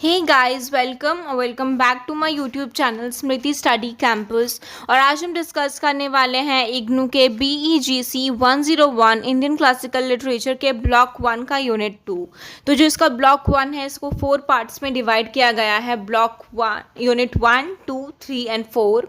Hey guys, welcome back to my YouTube channel Smriti study campus. और आज हम discuss करने वाले हैं इग्नू के BEGC 101 इंडियन क्लासिकल लिटरेचर के ब्लॉक 1 का यूनिट 2। तो जो इसका ब्लॉक 1 है इसको 4 पार्ट्स में डिवाइड किया गया है। Block 1 unit 1, 2, 3 and 4।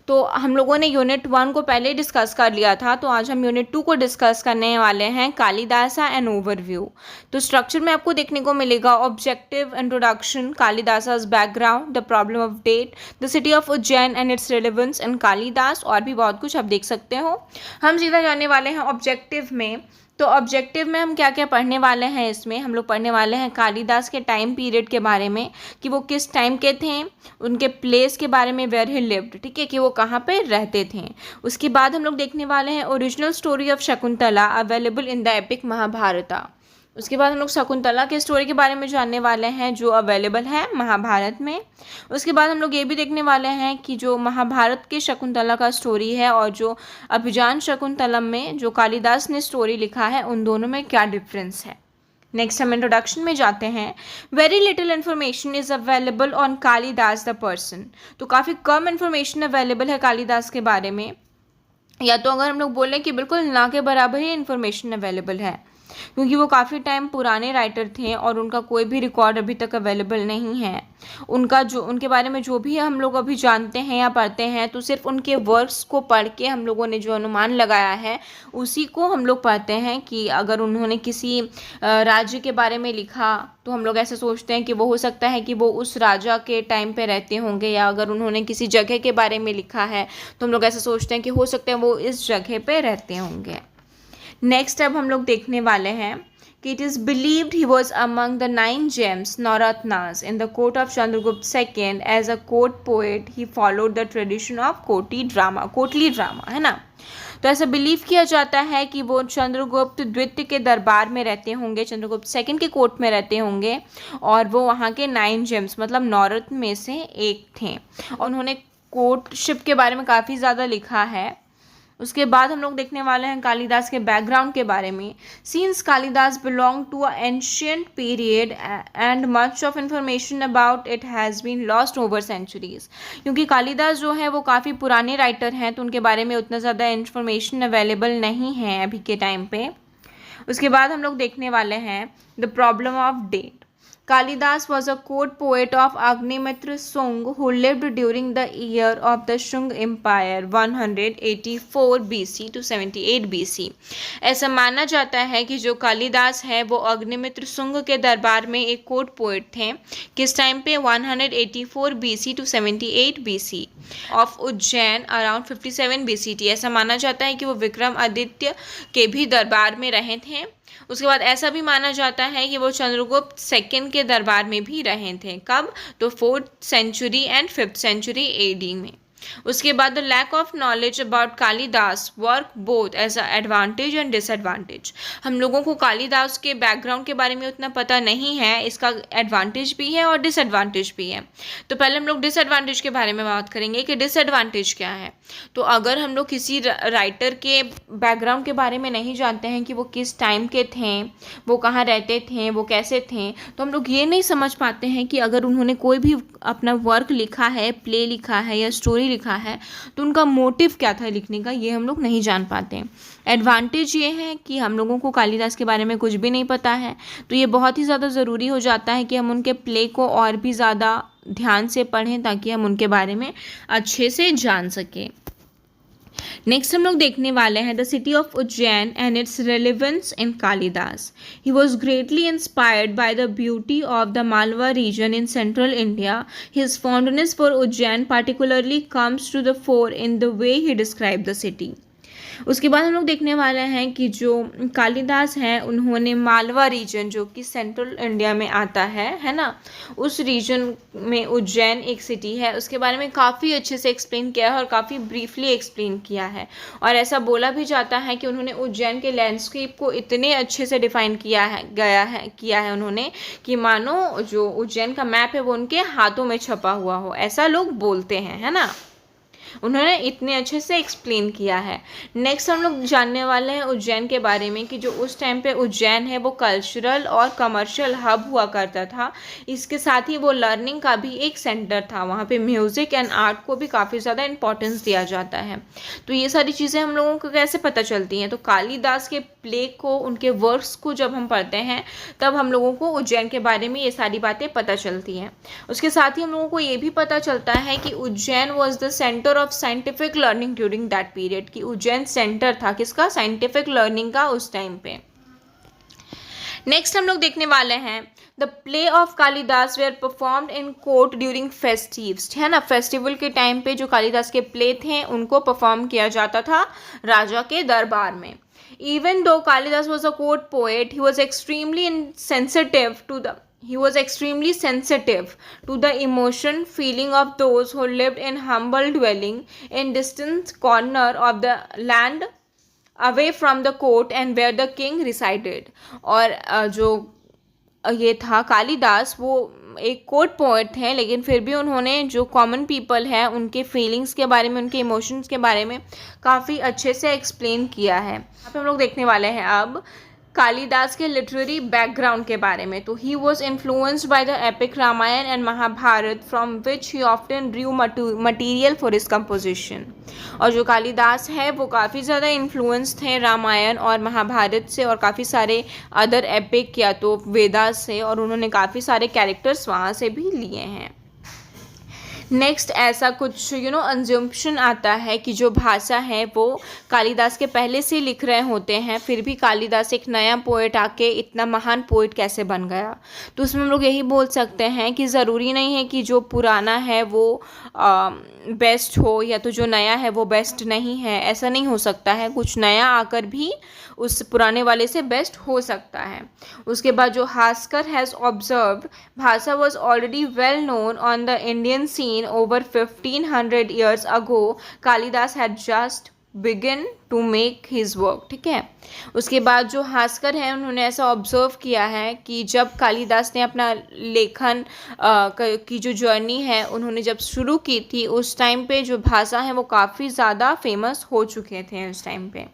तो हम लोगों ने यूनिट 1 को पहले डिस्कस कर लिया था, तो आज हम यूनिट 2 को डिस्कस करने वाले हैं, कालिदासा एन ओवरव्यू। तो स्ट्रक्चर में आपको देखने को मिलेगा objective, introduction, Kalidasa's background, the problem of date, the city of Ujjain and its relevance in Kalidas, और भी बहुत कुछ आप देख सकते हो। हम सीधा जाने वाले हैं ऑब्जेक्टिव में। तो ऑब्जेक्टिव में हम क्या क्या पढ़ने वाले हैं, इसमें हम लोग पढ़ने वाले हैं कालिदास के टाइम पीरियड के बारे में कि वो किस टाइम के थे, उनके प्लेस के बारे में, वेयर ही लिव्ड, ठीक है, कि वो कहाँ पे रहते थे। उसके बाद हम लोग देखने वाले हैं original story of Shakuntala available in the epic Mahabharata. उसके बाद हम लोग शकुंतला के स्टोरी के बारे में जानने वाले हैं जो अवेलेबल है महाभारत में। उसके बाद हम लोग ये भी देखने वाले हैं कि जो महाभारत के शकुंतला का स्टोरी है और जो अभियान शकुंतलम में जो कालिदास ने स्टोरी लिखा है, उन दोनों में क्या डिफरेंस है। नेक्स्ट हम इंट्रोडक्शन में जाते हैं। Very little information is available on Kalidas the person. तो काफ़ी कम इन्फॉर्मेशन अवेलेबल है कालिदास के बारे में, या तो अगर हम लोग बोलें कि बिल्कुल ना के बराबर ही इन्फॉर्मेशन अवेलेबल है, क्योंकि वो काफ़ी टाइम पुराने राइटर थे और उनका कोई भी रिकॉर्ड अभी तक अवेलेबल नहीं है। उनके बारे में जो भी हम लोग अभी जानते हैं या पढ़ते हैं, तो सिर्फ उनके वर्क्स को पढ़ के हम लोगों ने जो अनुमान लगाया है उसी को हम लोग पढ़ते हैं कि अगर उन्होंने किसी राज्य के बारे में लिखा तो हम लोग ऐसे सोचते हैं कि वो हो सकता है कि वो उस राजा के टाइम पे रहते होंगे, या अगर उन्होंने किसी जगह के बारे में लिखा है तो हम लोग ऐसे सोचते हैं कि हो सकता है वो इस जगह पे रहते होंगे। नेक्स्ट अब हम लोग देखने वाले हैं कि it is believed he was among the 9 gems Navaratnas in the court of Chandragupta second as a court poet. He followed the tradition of courtly drama, है ना। तो ऐसा बिलीव किया जाता है कि वो चंद्रगुप्त द्वितीय के दरबार में रहते होंगे, चंद्रगुप्त सेकंड के कोर्ट में रहते होंगे, और वो वहाँ के 9 gems मतलब नवरत्न में से एक थे। और उन्होंने कोर्टशिप के बारे में काफ़ी ज़्यादा लिखा है। उसके बाद हम लोग देखने वाले हैं कालिदास के बैकग्राउंड के बारे में। Since Kalidas belong to a ancient period and much of information about it has been lost over centuries. क्योंकि कालिदास जो है वो काफ़ी पुराने राइटर हैं, तो उनके बारे में उतना ज़्यादा इंफॉर्मेशन अवेलेबल नहीं है अभी के टाइम पे। उसके बाद हम लोग देखने वाले हैं the problem of date. Kalidas was a court poet of Agnimitra Sung who lived during the year of the Shung Empire 184 BC to 78 BC। ऐसा माना जाता है कि जो कालिदास है वो अग्निमित्र सुंग के दरबार में एक कोर्ट पोएट थे। किस टाइम पे? 184 BC to 78 BC of Ujjain around 57 BCT। ऐसा माना जाता है कि वो विक्रमादित्य के भी दरबार में रहे थे। उसके बाद ऐसा भी माना जाता है कि वो चंद्रगुप्त सेकंड के दरबार में भी रहे थे। कब? तो 4th century and 5th century AD में। उसके बाद the lack of knowledge about Kalidas work both as a advantage and disadvantage. हम लोगों को कालिदास के बैकग्राउंड के बारे में उतना पता नहीं है, इसका एडवांटेज भी है और डिसएडवांटेज भी है। तो पहले हम लोग डिसएडवांटेज के बारे में बात करेंगे कि डिसएडवांटेज क्या है। तो अगर हम लोग किसी राइटर के बैकग्राउंड के बारे में नहीं जानते हैं कि वो किस टाइम के थे, वो कहाँ रहते थे, वो कैसे थे, तो हम लोग ये नहीं समझ पाते हैं कि अगर उन्होंने कोई भी अपना वर्क लिखा है, प्ले लिखा है या स्टोरी लिखा है, तो उनका मोटिव क्या था लिखने का, ये हम लोग नहीं जान पाते। एडवांटेज ये है कि हम लोगों को कालिदास के बारे में कुछ भी नहीं पता है, तो ये बहुत ही ज़्यादा ज़रूरी हो जाता है कि हम उनके प्ले को और भी ज़्यादा ध्यान से पढ़ें ताकि हम उनके बारे में अच्छे से जान सकें। नेक्स्ट हम लोग देखने वाले हैं the city of Ujjain and its relevance in Kalidas. He was greatly inspired by the beauty of the Malwa region in central India. His fondness for Ujjain particularly comes to the fore in the way he describe the city. उसके बाद हम लोग देखने वाले हैं कि जो कालिदास हैं उन्होंने मालवा रीजन जो कि सेंट्रल इंडिया में आता है ना, उस रीजन में उज्जैन एक सिटी है, उसके बारे में काफ़ी अच्छे से एक्सप्लेन किया है और काफ़ी ब्रीफली एक्सप्लेन किया है। और ऐसा बोला भी जाता है कि उन्होंने उज्जैन के लैंडस्केप को इतने अच्छे से डिफाइन किया है उन्होंने कि मानो जो उज्जैन का मैप है वो उनके हाथों में छपा हुआ हो, ऐसा लोग बोलते हैं, है ना। उन्होंने इतने अच्छे से एक्सप्लेन किया है। नेक्स्ट हम लोग जानने वाले हैं उज्जैन के बारे में कि जो उस टाइम पे उज्जैन है वो कल्चरल और कमर्शियल हब हुआ करता था। इसके साथ ही वो लर्निंग का भी एक सेंटर था, वहाँ पे म्यूज़िक एंड आर्ट को भी काफ़ी ज़्यादा इंपॉर्टेंस दिया जाता है। तो ये सारी चीज़ें हम लोगों को कैसे पता चलती हैं, तो कालिदास के प्ले को, उनके वर्क्स को जब हम पढ़ते हैं तब हम लोगों को उज्जैन के बारे में ये सारी बातें पता चलती हैं। उसके साथ ही हम लोगों को ये भी पता चलता है कि Ujjain was the centre of scientific learning during that period, कि उज्जैन सेंटर था किसका, साइंटिफिक लर्निंग का उस टाइम पे। नेक्स्ट हम लोग देखने वाले हैं the play of Kalidas were performed in court during festives, है ना, फेस्टिवल के टाइम पे जो कालिदास के प्ले थे उनको परफॉर्म किया जाता था राजा के दरबार में। Even though Kalidas was a court poet, he was extremely sensitive to the emotion feeling of those who lived in humble dwelling in distant corner of the land away from the court and where the king resided। और जो ये था कालिदास, वो एक court poet थे, लेकिन फिर भी उन्होंने जो कॉमन पीपल है उनके फीलिंग्स के बारे में, उनके इमोशंस के बारे में काफ़ी अच्छे से एक्सप्लेन किया है। यहाँ पे हम लोग देखने वाले हैं अब कालिदास के लिटरेरी बैकग्राउंड के बारे में। तो he was influenced by the epic Ramayana and Mahabharata from which he often drew material for his composition. और जो कालिदास है वो काफ़ी ज़्यादा इन्फ्लुएंस थे रामायण और महाभारत से और काफ़ी सारे अदर एपिक या तो वेदास से, और उन्होंने काफ़ी सारे कैरेक्टर्स वहाँ से भी लिए हैं। नेक्स्ट ऐसा कुछ अंजम्पशन आता है कि जो भाषा है वो कालिदास के पहले से लिख रहे होते हैं, फिर भी कालिदास एक नया पोएट आके इतना महान पोएट कैसे बन गया। तो उसमें हम लोग यही बोल सकते हैं कि ज़रूरी नहीं है कि जो पुराना है वो बेस्ट हो या तो जो नया है वो बेस्ट नहीं है, ऐसा नहीं हो सकता है। कुछ नया आकर भी उस पुराने वाले से बेस्ट हो सकता है। उसके बाद जो Haskar has observed Bhasa was already well known on the Indian scene over 1500 years ago, Kalidas had just begin to make his work। ठीक है, उसके बाद जो हास्कर है उन्होंने ऐसा ऑब्जर्व किया है कि जब कालिदास ने अपना लेखन की जो जर्नी है उन्होंने जब शुरू की थी, उस टाइम पे जो भाषा है वो काफ़ी ज़्यादा फेमस हो चुके थे उस टाइम पे।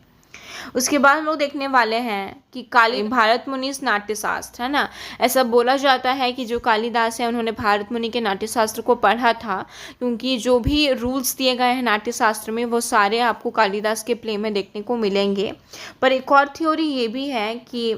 उसके बाद हम लोग देखने वाले हैं कि भारत मुनिस नाट्यशास्त्र, है ना, ऐसा बोला जाता है कि जो कालिदास है उन्होंने भारत मुनि के नाट्यशास्त्र को पढ़ा था, क्योंकि जो भी रूल्स दिए गए हैं नाट्यशास्त्र में वो सारे आपको कालिदास के प्ले में देखने को मिलेंगे। पर एक और थ्योरी ये भी है कि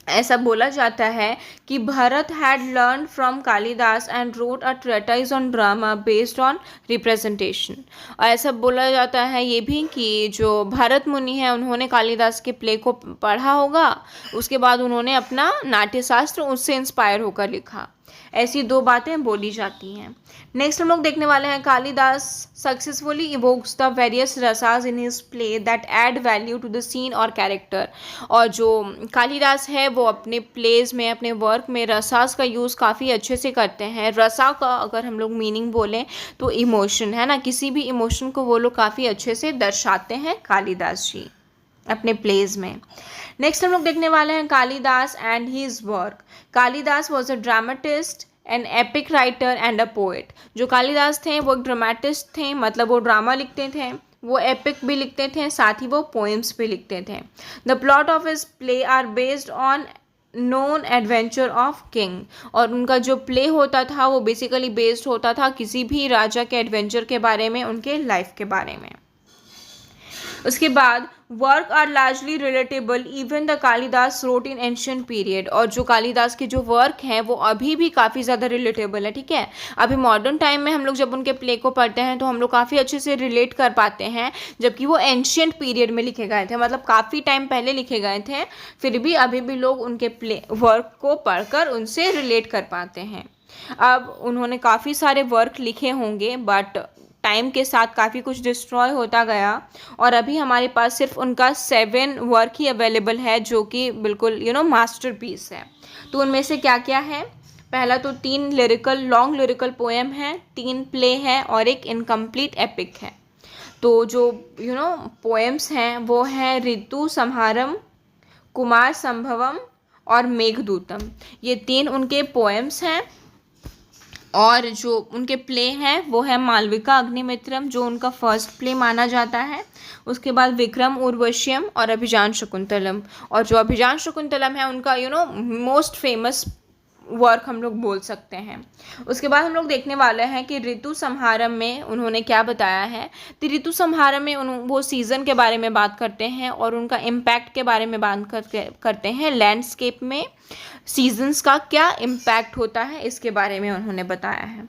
ऐसा बोला जाता है कि Bharat had learn from Kalidas and wrote a treatise on drama based on representation. और ऐसा बोला जाता है ये भी कि जो भरत मुनि है उन्होंने कालिदास के प्ले को पढ़ा होगा, उसके बाद उन्होंने अपना नाट्यशास्त्र उससे इंस्पायर होकर लिखा। ऐसी दो बातें बोली जाती हैं। नेक्स्ट हम लोग देखने वाले हैं Kalidas successfully evokes the various rasas in his play that add value to the scene और कैरेक्टर। और जो कालिदास है वो अपने प्लेज में, अपने वर्क में रसास का यूज़ काफ़ी अच्छे से करते हैं। रसा का अगर हम लोग मीनिंग बोलें तो इमोशन, है ना, किसी भी इमोशन को वो लोग काफ़ी अच्छे से दर्शाते हैं कालिदास जी अपने प्लेज में। नेक्स्ट हम लोग देखने वाले हैं Kalidas and his work. Kalidas was a dramatist, an epic writer and a poet. जो कालिदास थे वो एक ड्रामेटिस्ट थे, मतलब वो ड्रामा लिखते थे, वो एपिक भी लिखते थे, साथ ही वो पोएम्स भी लिखते थे। The plot of his play are based on known adventure of king. और उनका जो प्ले होता था वो बेसिकली बेस्ड होता था किसी भी राजा के एडवेंचर के बारे में, उनके लाइफ के बारे में। उसके बाद work are largely relatable even the Kalidas wrote in ancient period. और जो कालिदास के जो वर्क हैं वो अभी भी काफ़ी ज़्यादा रिलेटेबल है। ठीक है, अभी मॉडर्न टाइम में हम लोग जब उनके प्ले को पढ़ते हैं तो हम लोग काफ़ी अच्छे से रिलेट कर पाते हैं, जबकि वो एंशियंट पीरियड में लिखे गए थे, मतलब काफ़ी टाइम पहले लिखे गए थे, फिर भी अभी भी लोग उनके प्ले वर्क को पढ़कर उनसे रिलेट कर पाते हैं। अब उन्होंने काफ़ी सारे वर्क लिखे होंगे बट टाइम के साथ काफ़ी कुछ डिस्ट्रॉय होता गया और अभी हमारे पास सिर्फ उनका 7 वर्क ही अवेलेबल है जो कि बिल्कुल मास्टरपीस है। तो उनमें से क्या क्या है? पहला तो 3 लॉन्ग लिरिकल पोएम है, 3 प्ले हैं और एक इनकम्प्लीट एपिक है। तो जो पोएम्स हैं वो हैं ऋतु संहारम, कुमार संभवम और मेघदूतम। ये 3 उनके पोएम्स हैं। और जो उनके प्ले हैं वो है मालविका अग्निमित्रम, जो उनका फर्स्ट प्ले माना जाता है। उसके बाद विक्रम उर्वश्यम और अभिजान शकुंतलम, और जो अभिजान शकुंतलम है उनका मोस्ट फेमस वर्क हम लोग बोल सकते हैं। उसके बाद हम लोग देखने वाले हैं कि ऋतु संहारम में उन्होंने क्या बताया है। तो ऋतु संहारम में वो सीज़न के बारे में बात करते हैं और उनका इम्पैक्ट के बारे में बात करते हैं। लैंडस्केप में सीजन्स का क्या इम्पैक्ट होता है इसके बारे में उन्होंने बताया है।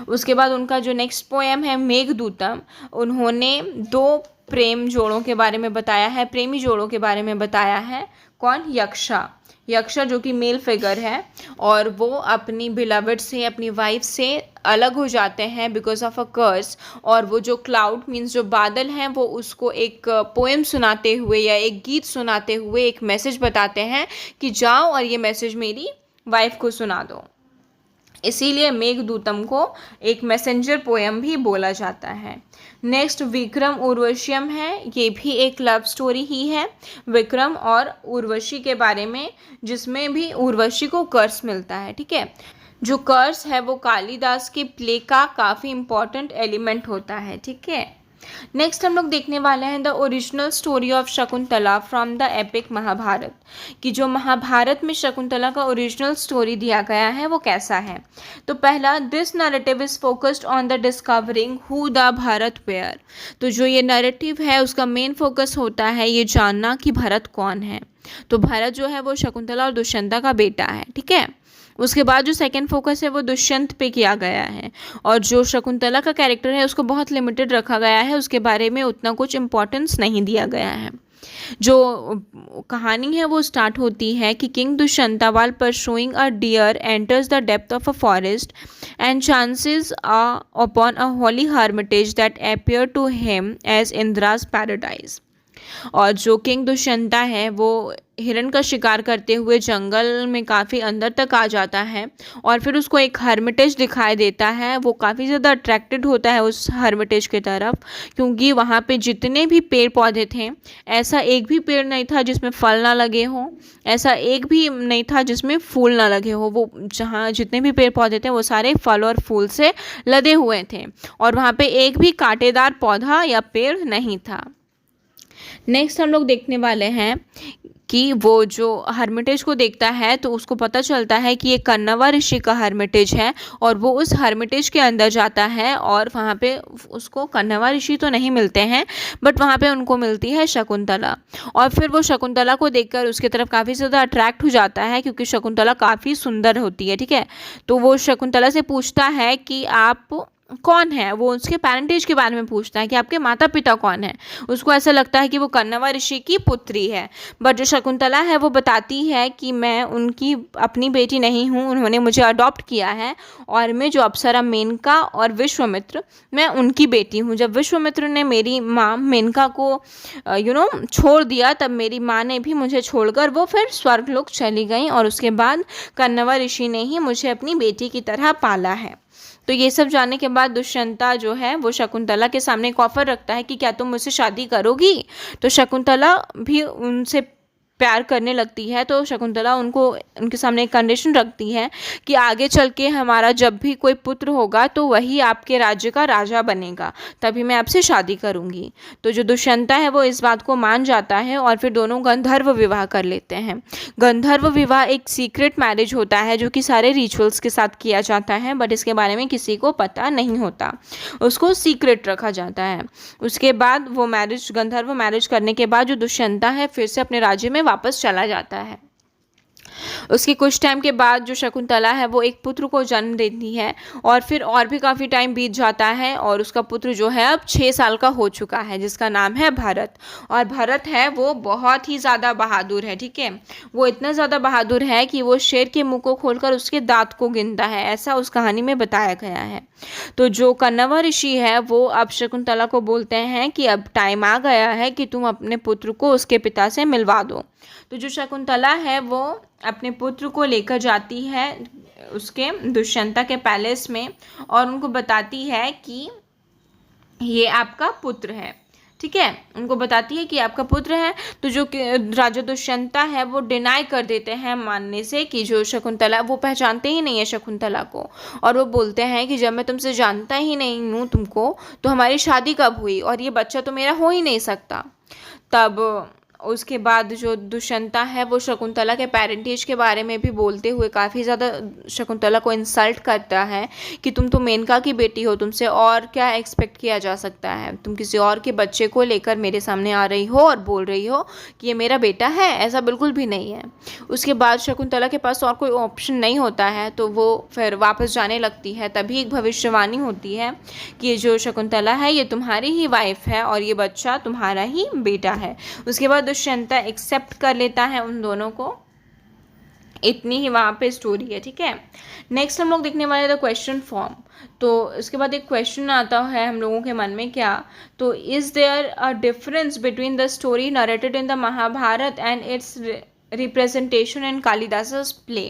उसके बाद उनका जो नेक्स्ट पोएम है मेघदूतम, उन्होंने 2 प्रेम जोड़ों के बारे में बताया है, प्रेमी जोड़ों के बारे में बताया है। कौन? यक्षा जो कि मेल फिगर है, और वो अपनी बिलवड से, अपनी वाइफ से अलग हो जाते हैं बिकॉज ऑफ अ कर्स। और वो जो क्लाउड मीन्स जो बादल हैं वो उसको एक पोएम सुनाते हुए या एक गीत सुनाते हुए एक मैसेज बताते हैं कि जाओ और ये मैसेज मेरी वाइफ को सुना दो। इसीलिए मेघदूतम को एक मैसेंजर पोएम भी बोला जाता है। नेक्स्ट विक्रम उर्वश्यम है, ये भी एक लव स्टोरी ही है, विक्रम और उर्वशी के बारे में, जिसमें भी उर्वशी को कर्स मिलता है। ठीक है, जो कर्स है वो कालिदास के प्ले का काफ़ी इम्पॉर्टेंट एलिमेंट होता है। ठीक है, नेक्स्ट हम लोग देखने वाले हैं the original story of Shakuntala from the epic Mahabharata, कि जो महाभारत में शकुंतला का ओरिजिनल स्टोरी दिया गया है वो कैसा है। तो पहला, this narrative is focused on the discovering who the Bharat were. तो जो ये नैरेटिव है उसका मेन फोकस होता है ये जानना कि भरत कौन है। तो भरत जो है वो शकुंतला और दुष्यंता का बेटा है। ठीक है, उसके बाद जो सेकंड फोकस है वो दुष्यंत पे किया गया है, और जो शकुंतला का कैरेक्टर है उसको बहुत लिमिटेड रखा गया है, उसके बारे में उतना कुछ इम्पोर्टेंस नहीं दिया गया है। जो कहानी है वो स्टार्ट होती है कि king Dushyanta while pursuing a deer enters the depth of a forest and chances upon a holy hermitage that appear to him as Indra's paradise. और जो किंग दुष्यंता है वो हिरण का शिकार करते हुए जंगल में काफ़ी अंदर तक आ जाता है, और फिर उसको एक हर्मिटेज दिखाई देता है। वो काफ़ी ज़्यादा अट्रैक्टेड होता है उस हर्मिटेज की तरफ, क्योंकि वहाँ पे जितने भी पेड़ पौधे थे ऐसा एक भी पेड़ नहीं था जिसमें फल ना लगे हों, ऐसा एक भी नहीं था जिसमें फूल ना लगे हो। वो जहाँ जितने भी पेड़ पौधे थे वो सारे फल और फूल से लदे हुए थे, और वहाँ पे एक भी कांटेदार पौधा या पेड़ नहीं था। नेक्स्ट हम लोग देखने वाले हैं कि वो जो हर्मिटेज को देखता है तो उसको पता चलता है कि ये कन्नवा ऋषि का हर्मिटेज है, और वो उस हर्मिटेज के अंदर जाता है और वहाँ पे उसको कन्नवा ऋषि तो नहीं मिलते हैं, बट वहाँ पे उनको मिलती है शकुंतला। और फिर वो शकुंतला को देखकर उसकी तरफ काफ़ी ज़्यादा अट्रैक्ट हो जाता है, क्योंकि शकुंतला काफ़ी सुंदर होती है। ठीक है, तो वो शकुंतला से पूछता है कि आप कौन है। वो उसके पेरेंटेज के बारे में पूछता है कि आपके माता पिता कौन है। उसको ऐसा लगता है कि वो कन्नवा ऋषि की पुत्री है, बट जो शकुंतला है वो बताती है कि मैं उनकी अपनी बेटी नहीं हूँ, उन्होंने मुझे अडॉप्ट किया है, और मैं जो अप्सरा मेनका और विश्वामित्र, मैं उनकी बेटी हूँ। जब विश्वामित्र ने मेरी माँ मेनका को छोड़ दिया, तब मेरी माँ ने भी मुझे छोड़कर वो फिर स्वर्गलोक चली गई, और उसके बाद कन्नवा ऋषि ने ही मुझे अपनी बेटी की तरह पाला है। तो ये सब जानने के बाद दुष्यंता जो है वो शकुंतला के सामने एक ऑफर रखता है कि क्या तुम मुझसे शादी करोगी। तो शकुंतला भी उनसे प्यार करने लगती है, तो शकुंतला उनके सामने एक कंडीशन रखती है कि आगे चल के हमारा जब भी कोई पुत्र होगा तो वही आपके राज्य का राजा बनेगा, तभी मैं आपसे शादी करूंगी। तो जो दुष्यंता है वो इस बात को मान जाता है, और फिर दोनों गंधर्व विवाह कर लेते हैं। गंधर्व विवाह एक सीक्रेट मैरिज होता है जो कि सारे रिचुअल्स के साथ किया जाता है, बट इसके बारे में किसी को पता नहीं होता, उसको सीक्रेट रखा जाता है। उसके बाद वो गंधर्व मैरिज करने के बाद जो दुष्यंता है फिर से अपने राज्य में वापस चला जाता है। उसके कुछ टाइम के बाद जो शकुंतला है वो एक पुत्र को जन्म देती है, और फिर और भी काफ़ी टाइम बीत जाता है, और उसका पुत्र जो है अब 6 साल का हो चुका है, जिसका नाम है भरत। और भरत है वो बहुत ही ज़्यादा बहादुर है। ठीक है, वो इतना ज़्यादा बहादुर है कि वो शेर के मुंह को खोलकर उसके दांत को गिनता है, ऐसा उस कहानी में बताया गया है। तो जो कन्नवा ऋषि है वो अब शकुंतला को बोलते हैं कि अब टाइम आ गया है कि तुम अपने पुत्र को उसके पिता से मिलवा दो। तो जो शकुंतला है वो अपने पुत्र को लेकर जाती है उसके दुष्यंता के पैलेस में, और उनको बताती है कि ये आपका पुत्र है। ठीक है, उनको बताती है कि आपका पुत्र है। तो जो राजा दुष्यंता है वो डिनाई कर देते हैं मानने से कि जो शकुंतला, वो पहचानते ही नहीं है शकुंतला को, और वो बोलते हैं कि जब मैं तुमसे जानता ही नहीं हूँ तुमको, तो हमारी शादी कब हुई, और ये बच्चा तो मेरा हो ही नहीं सकता। तब उसके बाद जो दुष्यंता है वो शकुंतला के पेरेंटेज के बारे में भी बोलते हुए काफ़ी ज़्यादा शकुंतला को इंसल्ट करता है कि तुम तो मेनका की बेटी हो, तुमसे और क्या एक्सपेक्ट किया जा सकता है, तुम किसी और के बच्चे को लेकर मेरे सामने आ रही हो और बोल रही हो कि ये मेरा बेटा है, ऐसा बिल्कुल भी नहीं है। उसके बाद शकुंतला के पास और कोई ऑप्शन नहीं होता है, तो वो फिर वापस जाने लगती है। तभी एक भविष्यवाणी होती है कि ये जो शकुंतला है ये तुम्हारी ही वाइफ है और ये बच्चा तुम्हारा ही बेटा है। उसके बाद दुष्यंता एक्सेप्ट कर लेता है उन दोनों को। इतनी ही वहाँ पे स्टोरी है, ठीक है। नेक्स्ट हम लोग देखने वाले द क्वेश्चन फॉर्म। तो इसके बाद एक क्वेश्चन आता है हम लोगों के मन में, क्या, तो is there a difference between the story narrated in the Mahabharata and its representation in Kalidas play,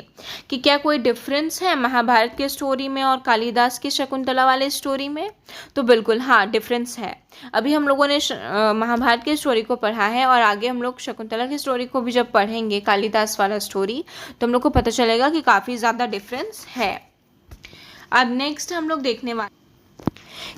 कि क्या कोई डिफरेंस है महाभारत के स्टोरी में और कालिदास की शकुंतला वाले स्टोरी में। तो बिल्कुल हाँ, डिफरेंस है। अभी हम लोगों ने महाभारत की स्टोरी को पढ़ा है और आगे हम लोग शकुंतला की स्टोरी को भी जब पढ़ेंगे, कालिदास वाला स्टोरी, तो हम लोग को पता चलेगा कि काफ़ी ज़्यादा डिफरेंस है। अब नेक्स्ट हम लोग देखने वाले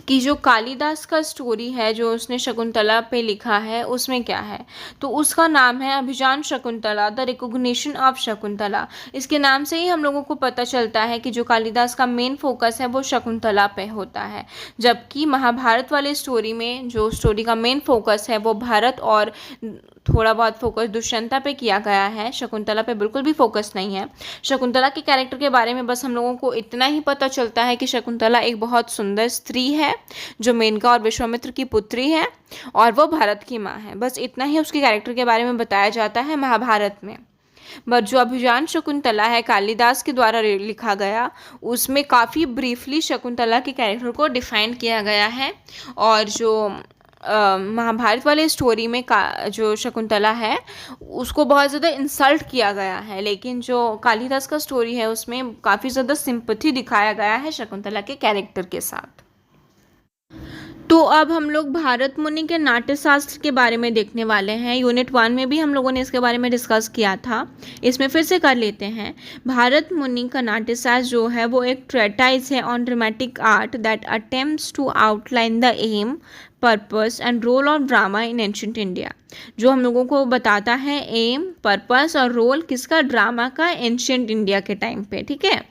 कि जो कालिदास का स्टोरी है जो उसने शकुंतला पे लिखा है उसमें क्या है। तो उसका नाम है Abhijnana Shakuntala, the recognition of Shakuntala. इसके नाम से ही हम लोगों को पता चलता है कि जो कालिदास का मेन फोकस है वो शकुंतला पे होता है, जबकि महाभारत वाले स्टोरी में जो स्टोरी का मेन फोकस है वो भारत और थोड़ा बहुत फोकस दुष्यंता पे किया गया है, शकुंतला पे बिल्कुल भी फोकस नहीं है। शकुंतला के कैरेक्टर के बारे में बस हम लोगों को इतना ही पता चलता है कि शकुंतला एक बहुत सुंदर स्त्री है जो मेनका और विश्वामित्र की पुत्री है और वो भारत की माँ है। बस इतना ही उसके कैरेक्टर के बारे में बताया जाता है महाभारत में। बट जो अभिजान शकुंतला है कालिदास के द्वारा लिखा गया, उसमें काफ़ी ब्रीफली शकुंतला के कैरेक्टर को डिफाइन किया गया है। और जो महाभारत वाले स्टोरी में जो शकुंतला है उसको बहुत ज़्यादा इंसल्ट किया गया है, लेकिन जो कालिदास का स्टोरी है उसमें काफ़ी ज़्यादा सिंपैथी दिखाया गया है शकुंतला के कैरेक्टर के साथ। तो अब हम लोग भारत मुनि के नाट्य शास्त्र के बारे में देखने वाले हैं। यूनिट 1 में भी हम लोगों ने इसके बारे में डिस्कस किया था, इसमें फिर से कर लेते हैं। भारत मुनि का नाट्य शास्त्र जो है वो एक ट्रेटाइज है on dramatic art that attempts to outline the aim, purpose and role of drama in ancient India. जो हम लोगों को बताता है एम, पर्पस और रोल किसका, ड्रामा का, एंशिएंट इंडिया के टाइम पे, ठीक है।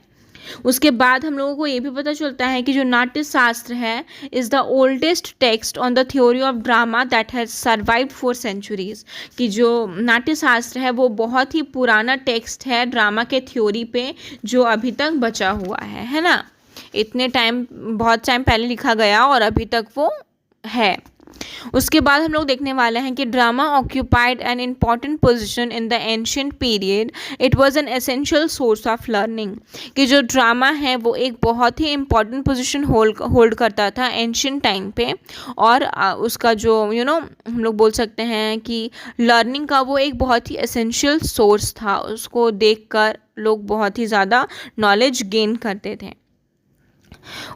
उसके बाद हम लोगों को ये भी पता चलता है कि जो नाट्य शास्त्र है is the oldest text on the theory of drama that has survived for centuries, कि जो नाट्य शास्त्र है वो बहुत ही पुराना टेक्स्ट है ड्रामा के थ्योरी पे जो अभी तक बचा हुआ है ना। इतने टाइम, बहुत टाइम पहले लिखा गया और अभी तक वो है। उसके बाद हम लोग देखने वाले हैं कि drama occupied an important position in the ancient period, it was an essential source of learning, कि जो ड्रामा है वो एक बहुत ही इम्पॉर्टेंट पोजिशन होल्ड करता था एंशियंट टाइम पे, और उसका जो हम लोग बोल सकते हैं कि लर्निंग का वो एक बहुत ही एसेंशियल सोर्स था, उसको देखकर लोग बहुत ही ज़्यादा नॉलेज गेन करते थे।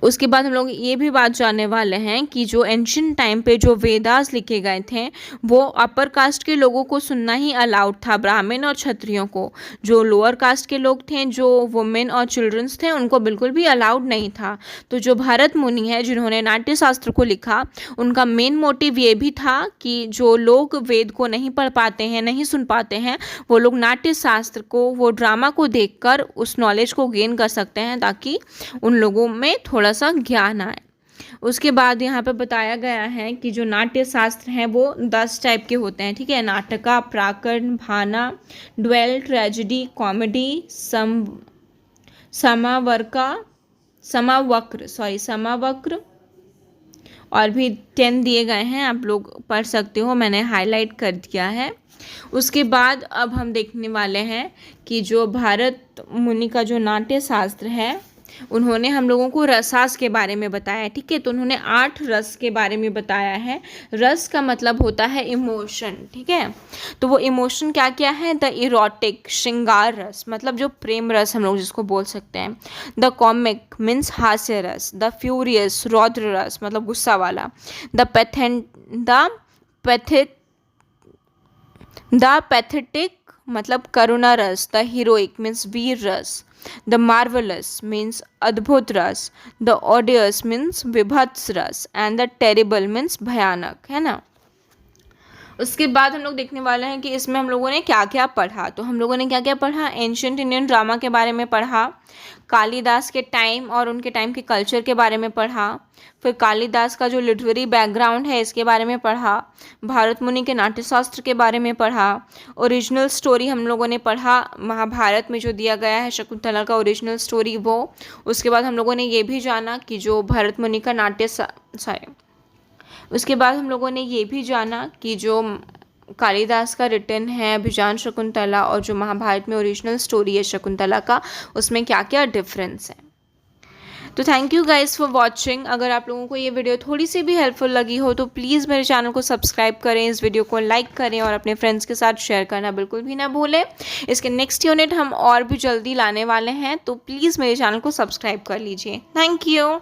उसके बाद हम लोग ये भी बात जानने वाले हैं कि जो एंशियंट टाइम पे जो वेदास लिखे गए थे वो अपर कास्ट के लोगों को सुनना ही अलाउड था, ब्राह्मण और क्षत्रियों को। जो लोअर कास्ट के लोग थे, जो वुमेन और चिल्ड्रंस थे, उनको बिल्कुल भी अलाउड नहीं था। तो जो भारत मुनि है जिन्होंने नाट्य शास्त्र को लिखा, उनका मेन मोटिव ये भी था कि जो लोग वेद को नहीं पढ़ पाते हैं, नहीं सुन पाते हैं, वो लोग नाट्य शास्त्र को, वो ड्रामा को देखकर उस नॉलेज को गेन कर सकते हैं ताकि उन लोगों में थोड़ा सा ज्ञान आए। उसके बाद यहाँ पे बताया गया है कि जो नाट्य शास्त्र हैं वो 10 टाइप के होते हैं, ठीक है। नाटका, प्राकरण, भाना, ड्वेल, ट्रेजेडी, कॉमेडी, समावक्र और भी 10 दिए गए हैं, आप लोग पढ़ सकते हो, मैंने हाईलाइट कर दिया है। उसके बाद अब हम देखने वाले हैं कि जो भारत मुनि का जो नाट्य शास्त्र है उन्होंने हम लोगों को रसास के बारे में बताया, ठीक है। तो उन्होंने 8 रस के बारे में बताया है। रस का मतलब होता है इमोशन, ठीक है। तो वो इमोशन क्या क्या है, द इरोटिक, श्रृंगार रस, मतलब जो प्रेम रस हम लोग जिसको बोल सकते हैं। द कॉमिक मीन्स हास्य रस। द फ्यूरियस, रौद्र रस, मतलब गुस्सा वाला। द पैथेटिक मतलब करुणा रस, द हीरोइक मीन्स वीर रस, द मार्वलस मीन्स अद्भुत रस, द ऑडियस मीन्स विभत्स रस, एंड द टेरिबल मीन्स भयानक, है ना। उसके बाद हम लोग देखने वाले हैं कि इसमें हम लोगों ने क्या क्या पढ़ा। तो हम लोगों ने क्या क्या पढ़ा, एंशियंट इंडियन ड्रामा के बारे में पढ़ा, कालिदास के टाइम और उनके टाइम के कल्चर के बारे में पढ़ा, फिर कालिदास का जो लिटरेरी बैकग्राउंड है इसके बारे में पढ़ा, भारत मुनि के नाट्यशास्त्र के बारे में पढ़ा, ओरिजिनल स्टोरी हम लोगों ने पढ़ा, महाभारत में जो दिया गया है शकुंतला का ओरिजिनल स्टोरी वो। उसके बाद हम लोगों ने ये भी जाना कि जो भरत मुनि का उसके बाद हम लोगों ने ये भी जाना कि जो कालिदास का रिटन है अभिज्ञान शकुंतला और जो महाभारत में ओरिजिनल स्टोरी है शकुंतला का, उसमें क्या क्या डिफरेंस है। तो thank you guys for watching. अगर आप लोगों को ये वीडियो थोड़ी सी भी हेल्पफुल लगी हो तो प्लीज़ मेरे चैनल को सब्सक्राइब करें, इस वीडियो को लाइक करें और अपने फ्रेंड्स के साथ शेयर करना बिल्कुल भी ना भूलें। इसके नेक्स्ट यूनिट हम और भी जल्दी लाने वाले हैं, तो प्लीज़ मेरे चैनल को सब्सक्राइब कर लीजिए। Thank you.